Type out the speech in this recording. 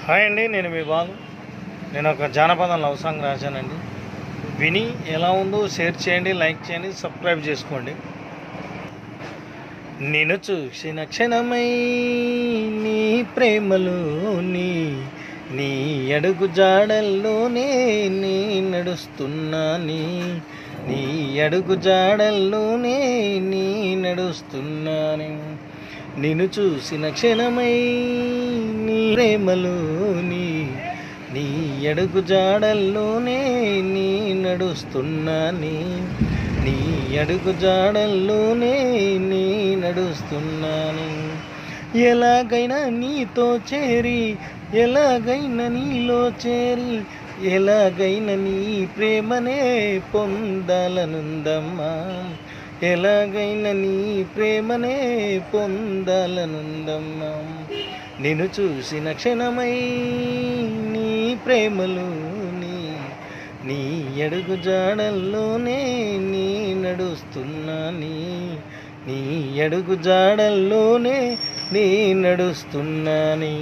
Hi అండి, నేను మీ బాలు. నేను ఒక జానపదం లవ్ సాంగ్ రాశానండి. విని ఎలా ఉందో షేర్ చేయండి, లైక్ చేయండి, సబ్స్క్రైబ్ చేసుకోండి. నేను చూసిన క్షణమై నీ ప్రేమలోని నీ అడుగు జాడల్లోనే నీ నడుస్తున్నాని, నీ అడుగు జాడల్లోనే నీ నడుస్తున్నాని. నిన్ను చూసిన క్షణమై నీ ప్రేమలోని నీ అడుగు జాడల్లోనే నీ నడుస్తున్నాని, నీ అడుగు జాడల్లోనే నీ నడుస్తున్నాని. ఎలాగైనా నీతో చేరి, ఎలాగైనా నీలో చేరి, ఎలాగైనా నీ ప్రేమనే పొందాలనుందమ్మా, ఎలాగైనా నీ ప్రేమనే పొందాలనుందమ్మా. నిన్ను చూసిన క్షణమై నీ ప్రేమలోని నీ అడుగు జాడల్లోనే నీ నడుస్తున్నాని, నీ అడుగు జాడల్లోనే నీ నడుస్తున్నాని.